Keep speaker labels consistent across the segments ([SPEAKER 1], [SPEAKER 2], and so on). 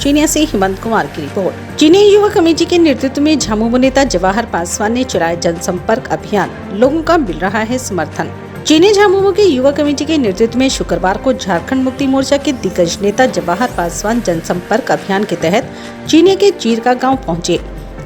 [SPEAKER 1] चीनिया से हेमंत कुमार की रिपोर्ट। चीनी युवा कमेटी के नेतृत्व में झामुमो नेता जवाहर पासवान ने चलाया जनसंपर्क अभियान, लोगों का मिल रहा है समर्थन। चीनी झामुमो के युवा कमेटी के नेतृत्व में शुक्रवार को झारखंड मुक्ति मोर्चा के दिग्गज नेता जवाहर पासवान जनसंपर्क अभियान के तहत चीनी के चीरका गाँव पहुँचे,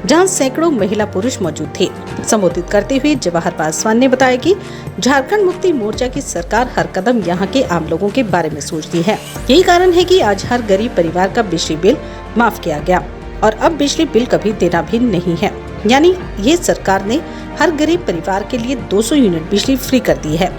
[SPEAKER 1] जहां सैकड़ों महिला पुरुष मौजूद थे। संबोधित करते हुए जवाहर पासवान ने बताया कि झारखंड मुक्ति मोर्चा की सरकार हर कदम यहां के आम लोगों के बारे में सोचती है। यही कारण है कि आज हर गरीब परिवार का बिजली बिल माफ किया गया और अब बिजली बिल कभी देना भी नहीं है। यानी ये सरकार ने हर गरीब परिवार के लिए 200 यूनिट बिजली फ्री कर दी है।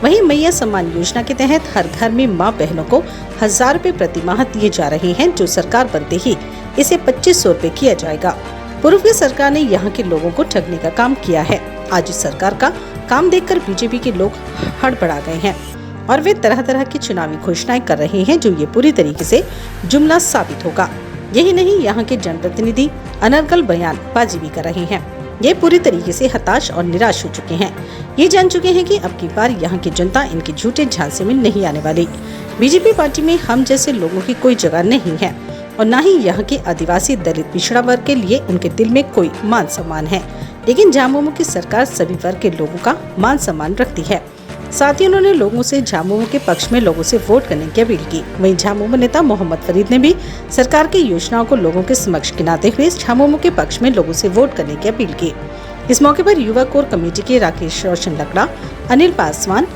[SPEAKER 1] वहीं मैया सम्मान योजना के तहत हर घर में मां बहनों को 1000 रुपए प्रति माह दिए जा रहे हैं, जो सरकार बनते ही इसे 2500 रुपए किया जाएगा। पूर्व की सरकार ने यहाँ के लोगों को ठगने का काम किया है। आज इस सरकार का काम देखकर बीजेपी के लोग हड़बड़ा गए हैं और वे तरह तरह की चुनावी घोषणाएं कर रहे हैं, जो ये पूरी तरीके से जुमला साबित होगा। यही नहीं, यहाँ के जनप्रतिनिधि अनर्गल बयानबाजी भी कर रहे हैं। ये पूरी तरीके से हताश और निराश हो चुके हैं। ये जान चुके हैं कि अब की बार यहाँ की जनता इनके झूठे झांसे में नहीं आने वाली। बीजेपी पार्टी में हम जैसे लोगों की कोई जगह नहीं है और न ही यहाँ के आदिवासी, दलित, पिछड़ा वर्ग के लिए उनके दिल में कोई मान सम्मान है। लेकिन झामुमो की सरकार सभी वर्ग के लोगों का मान सम्मान रखती है। साथ ही उन्होंने लोगों से झामुमो के पक्ष में लोगों से वोट करने की अपील की। वहीं झामुमो नेता मोहम्मद फरीद ने भी सरकार की योजनाओं को लोगों के समक्ष गिनाते हुए झामुमो के पक्ष में लोगों से वोट करने की अपील की। इस मौके पर युवा कोर कमेटी के राकेश रोशन लकड़ा, अनिल पासवान,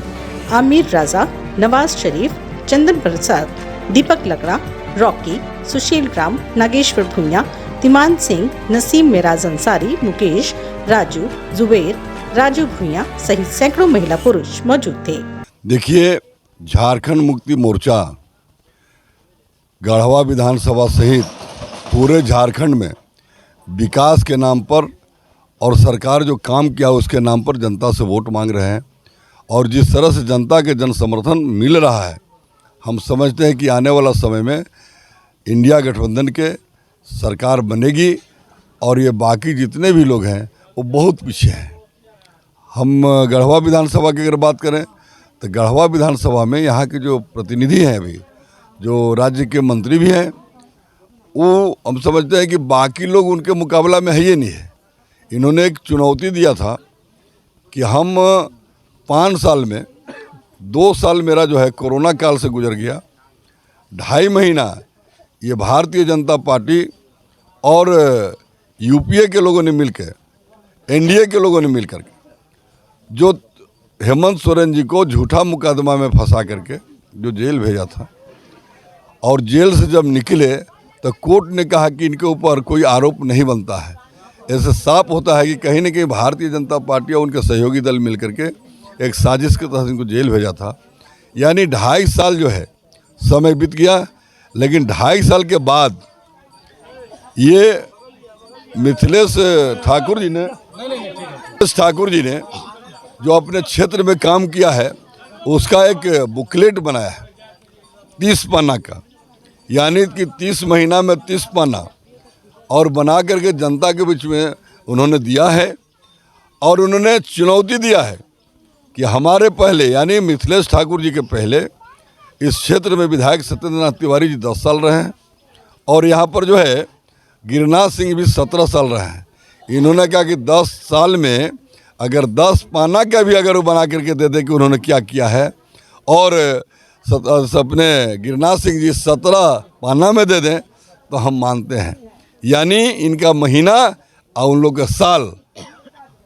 [SPEAKER 1] आमिर राजा, नवाज शरीफ, चंदन प्रसाद, दीपक लकड़ा, रॉकी, सुशील ग्राम, नागेश्वर भुइया, तिमान सिंह, नसीम मेराज अंसारी, मुकेश, राजू, जुबेर, राजू भुइया सहित सैकड़ों महिला पुरुष मौजूद थे।
[SPEAKER 2] देखिए, झारखंड मुक्ति मोर्चा गढ़वा विधानसभा सहित पूरे झारखंड में विकास के नाम पर और सरकार जो काम किया उसके नाम पर जनता से वोट मांग रहे हैं। और जिस तरह से जनता के जन समर्थन मिल रहा है, हम समझते हैं कि आने वाला समय में इंडिया गठबंधन के सरकार बनेगी और ये बाकी जितने भी लोग हैं वो बहुत पीछे हैं। हम गढ़वा विधानसभा की अगर बात करें तो गढ़वा विधानसभा में यहाँ के जो प्रतिनिधि हैं, अभी जो राज्य के मंत्री भी हैं, वो हम समझते हैं कि बाकी लोग उनके मुकाबला में है ही नहीं है। इन्होंने एक चुनौती दिया था कि हम 5 साल में 2 साल मेरा जो है कोरोना काल से गुजर गया, 2.5 महीना ये भारतीय जनता पार्टी और यूपीए के लोगों ने मिलकर, एनडीए के लोगों ने मिलकर के जो हेमंत सोरेन जी को झूठा मुकदमा में फंसा करके जो जेल भेजा था, और जेल से जब निकले तो कोर्ट ने कहा कि इनके ऊपर कोई आरोप नहीं बनता है। ऐसे साफ होता है कि कहीं न कहीं भारतीय जनता पार्टी और उनके सहयोगी दल मिलकर के एक साजिश के तहत इनको जेल भेजा था। यानी 2.5 साल जो है समय बीत गया, लेकिन 2.5 साल के बाद ये मिथिलेश ठाकुर जी ने जो अपने क्षेत्र में काम किया है उसका एक बुकलेट बनाया है 30 पन्ना का, यानी कि 30 महीना में 30 पन्ना, और बना करके जनता के बीच में उन्होंने दिया है। और उन्होंने चुनौती दिया है कि हमारे पहले, यानी मिथिलेश ठाकुर जी के पहले इस क्षेत्र में विधायक सत्येंद्र नाथ तिवारी जी 10 साल रहे हैं और यहाँ पर जो है गिरिनाथ सिंह भी 17 साल रहे हैं। इन्होंने कहा कि 10 साल में अगर 10 पाना का भी अगर वो बना करके दे दे कि उन्होंने क्या किया है, और अपने गिरिनाथ सिंह जी 17 पाना में दे दें तो हम मानते हैं। यानी इनका महीना और उन लोग का साल।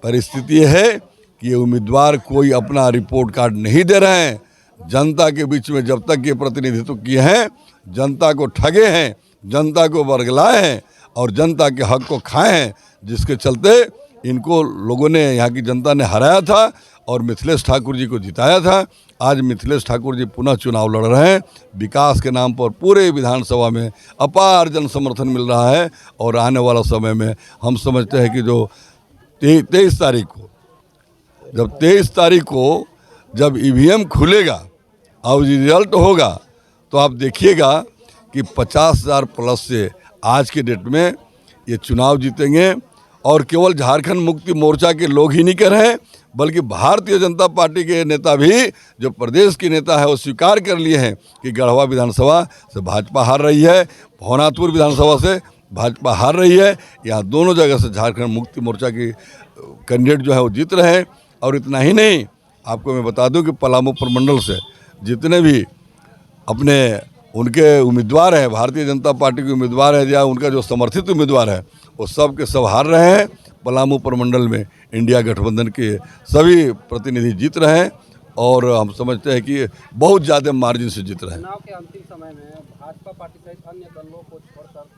[SPEAKER 2] परिस्थिति है कि ये उम्मीदवार कोई अपना रिपोर्ट कार्ड नहीं दे रहे हैं। जनता के बीच में जब तक ये प्रतिनिधित्व किए हैं, जनता को ठगे हैं, जनता को बरगलाए हैं और जनता के हक को खाए हैं, जिसके चलते इनको लोगों ने, यहाँ की जनता ने हराया था और मिथिलेश ठाकुर जी को जिताया था। आज मिथिलेश ठाकुर जी पुनः चुनाव लड़ रहे हैं। विकास के नाम पर पूरे विधानसभा में अपार जन समर्थन मिल रहा है और आने वाला समय में हम समझते हैं कि जो 23 तारीख को जब ईवीएम खुलेगा और रिजल्ट होगा तो आप देखिएगा कि 50,000 प्लस से आज के डेट में ये चुनाव जीतेंगे। और केवल झारखंड मुक्ति मोर्चा के लोग ही नहीं कर रहे हैं, बल्कि भारतीय जनता पार्टी के नेता भी, जो प्रदेश के नेता है, वो स्वीकार कर लिए हैं कि गढ़वा विधानसभा से भाजपा हार रही है, भवनाथपुर विधानसभा से भाजपा हार रही है। यहाँ दोनों जगह से झारखंड मुक्ति मोर्चा की कैंडिडेट जो है वो जीत रहे हैं। और इतना ही नहीं, आपको मैं बता दूं कि पलामू प्रमंडल से जितने भी अपने उनके उम्मीदवार हैं, भारतीय जनता पार्टी के उम्मीदवार हैं या उनका जो समर्थित उम्मीदवार है, वो सब के सब हार रहे हैं। पलामू प्रमंडल में इंडिया गठबंधन के सभी प्रतिनिधि जीत रहे हैं और हम समझते हैं कि बहुत ज़्यादा मार्जिन से जीत रहे हैं।
[SPEAKER 3] चुनाव के अंतिम समय में भाजपा पार्टी सहित अन्य दलों को छोड़कर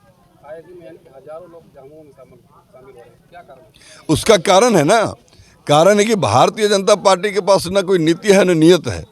[SPEAKER 3] आए दिन हजारों लोग झामुमो में शामिल हो रहे हैं, क्या कारण है?
[SPEAKER 2] उसका कारण है ना, कारण है कि भारतीय जनता पार्टी के पास न कोई नीति है न नियत है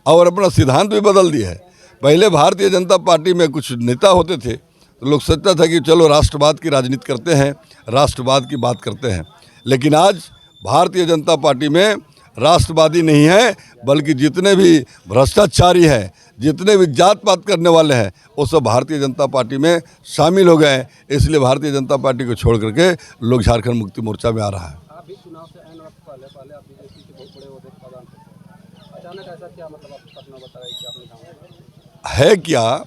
[SPEAKER 2] और अपना सिद्धांत भी बदल दिया है। पहले भारतीय जनता पार्टी में कुछ नेता होते थे तो लोग सोचता था कि चलो राष्ट्रवाद की राजनीति करते हैं, राष्ट्रवाद की बात करते हैं। लेकिन आज भारतीय जनता पार्टी में राष्ट्रवादी नहीं है, बल्कि जितने भी भ्रष्टाचारी हैं, जितने भी जात पात करने वाले हैं, वो सब भारतीय जनता पार्टी में शामिल हो गए हैं। इसलिए भारतीय जनता पार्टी को छोड़ करके लोग झारखंड मुक्ति मोर्चा में आ रहा है।
[SPEAKER 3] आप भी चुनाव से ऐन वक्त पहले आप बीजेपी के बहुत बड़े ओहदे प्रदान करते हैं, अचानक ऐसा क्या, मतलब आपको घटना बताया कि आपने गाँव
[SPEAKER 2] है क्या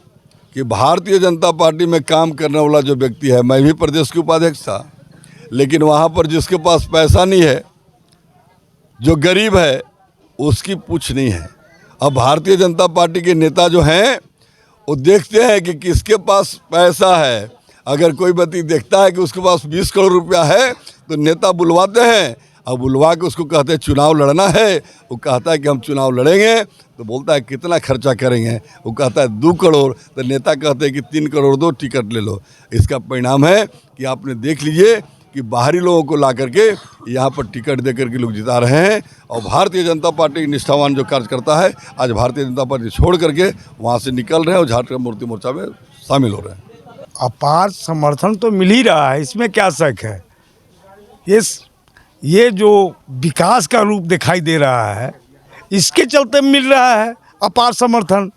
[SPEAKER 2] कि भारतीय जनता पार्टी में काम करने वाला जो व्यक्ति है, मैं भी प्रदेश के उपाध्यक्ष था, लेकिन वहाँ पर जिसके पास पैसा नहीं है, जो गरीब है, उसकी पूछ नहीं है। अब भारतीय जनता पार्टी के नेता जो हैं वो देखते हैं कि किसके पास पैसा है। अगर कोई व्यक्ति देखता है कि उसके पास 20 करोड़ रुपया है तो नेता बुलवाते हैं, अब बुलवा के उसको कहते हैं चुनाव लड़ना है। वो कहता है कि हम चुनाव लड़ेंगे, तो बोलता है कितना खर्चा करेंगे, वो कहता है 2 करोड़, तो नेता कहते हैं कि 3 करोड़ दो, टिकट ले लो। इसका परिणाम है कि आपने देख लीजिए कि बाहरी लोगों को ला करके यहाँ पर टिकट दे करके लोग जिता रहे हैं। और भारतीय जनता पार्टी निष्ठावान जो कार्य करता है, आज भारतीय जनता पार्टी छोड़ करके वहाँ से निकल रहे हैं और झारखंड मुक्ति मोर्चा में शामिल हो रहे हैं।
[SPEAKER 4] अपार समर्थन तो मिल ही रहा है, इसमें क्या शक है। ये जो विकास का रूप दिखाई दे रहा है, इसके चलते मिल रहा है अपार समर्थन।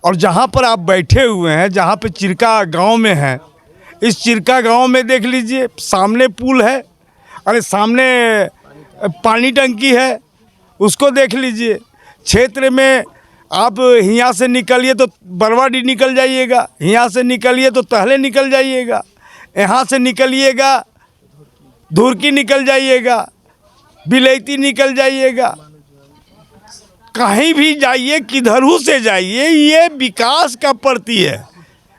[SPEAKER 4] और जहाँ पर आप बैठे हुए हैं, जहाँ पे चिरका गांव में हैं, इस चिरका गांव में देख लीजिए, सामने पुल है, अरे सामने पानी टंकी है, उसको देख लीजिए। क्षेत्र में आप यहाँ से निकलिए तो बरवाडी निकल जाइएगा, यहाँ से निकलिए तो टहले निकल जाइएगा, यहाँ से निकलिएगा धुरकी निकल जाइएगा, बिलैती निकल जाइएगा, कहीं भी जाइए, किधरू से जाइए, ये विकास का प्रति है।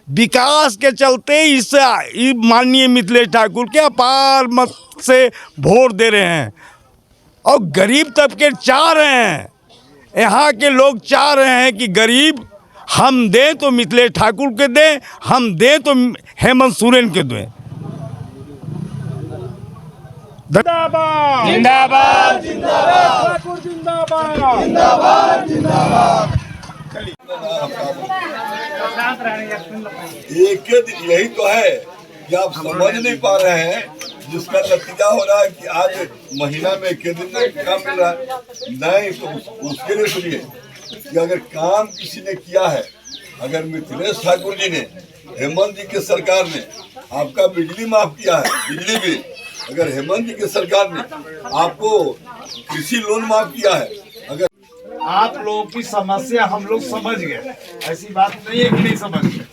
[SPEAKER 4] विकास के चलते इस माननीय मिथिलेश ठाकुर के अपार मत से वोट दे रहे हैं। और गरीब तबके चाह रहे हैं, यहाँ के लोग चाह रहे हैं कि गरीब हम दें तो मिथिलेश ठाकुर के दें, हम दें तो हेमंत सोरेन के दें। जिंदाबाद जिंदाबाद जिंदाबाद ठाकुर जिंदाबाद जिंदाबाद जिंदाबाद।
[SPEAKER 2] एक यही तो है कि आप समझ नहीं पा रहे हैं, जिसका नतीजा हो रहा है कि आज महीना में एक दिन में काम मिल रहा है। नहीं तो उसके लिए सुनिए कि अगर काम किसी ने किया है, अगर मिथिलेश ठाकुर जी ने, हेमंत जी के सरकार ने आपका बिजली माफ किया है, बिजली बिल, अगर हेमंत जी की सरकार ने आपको कृषि लोन माफ किया है, अगर
[SPEAKER 4] आप लोगों की समस्या हम लोग समझ गए, ऐसी बात नहीं है कि नहीं समझ गए,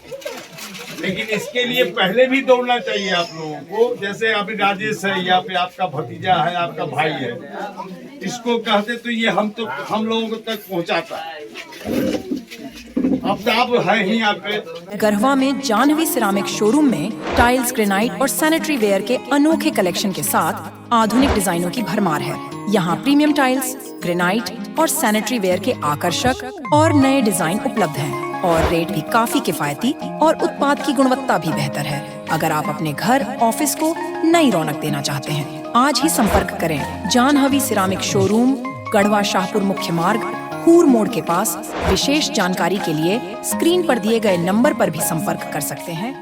[SPEAKER 4] लेकिन इसके लिए पहले भी दौड़ना चाहिए आप लोगों को। जैसे अभी राजेश है, या फिर आपका भतीजा है, आपका भाई है, इसको कहते तो ये हम लोगों तक पहुंचाता है। अब आप है ही यहाँ पे।
[SPEAKER 5] गढ़वा में जाह्नवी सिरामिक शोरूम में टाइल्स, ग्रेनाइट और सैनिटरी वेयर के अनोखे कलेक्शन के साथ आधुनिक डिजाइनों की भरमार है। यहाँ प्रीमियम टाइल्स, ग्रेनाइट और सैनिटरी वेयर के आकर्षक और नए डिजाइन उपलब्ध हैं और रेट भी काफी किफायती और उत्पाद की गुणवत्ता भी बेहतर है। अगर आप अपने घर, ऑफिस को नई रौनक देना चाहते हैं, आज ही संपर्क करें। जाह्नवी सिरामिक शोरूम, गढ़वा शाहपुर मुख्य मार्ग, हूर मोड़ के पास। विशेष जानकारी के लिए स्क्रीन पर दिए गए नंबर पर भी संपर्क कर सकते हैं।